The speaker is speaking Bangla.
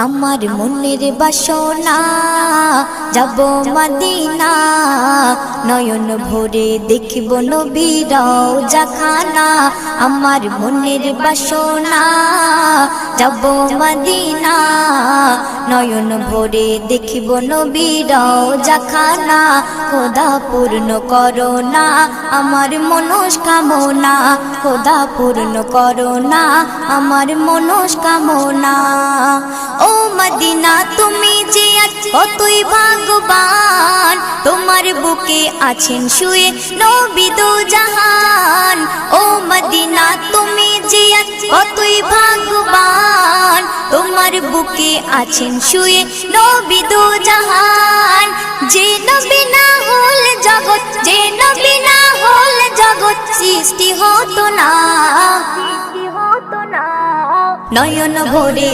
আমার মনের বাসনা যাব মদিনা, নয়ন ভরে দেখিব নবীর রওজাখানা। আমার মনের বাসনা যাব মদিনা, নয়ন ভরে দেখিব নবীর রওজাখানা। খোদা পূর্ণ করো না আমার মনস্কামনা, খোদা পূর্ণ করো না আমার মনস্কামনা। ও মদিনা তুমি যে কতই ভাগ্যবান, তোমার বুকে আছেন শুয়ে নবী দো জাহান। ও মদিনা তুমি যে কতই ভাগ্যবান, তোমার বুকে আছেন শুয়ে নবী দো জাহান। যে নবী না হল জগৎ, যে নবী না হল জগৎ সৃষ্টি হতো না, নয়ন ভরে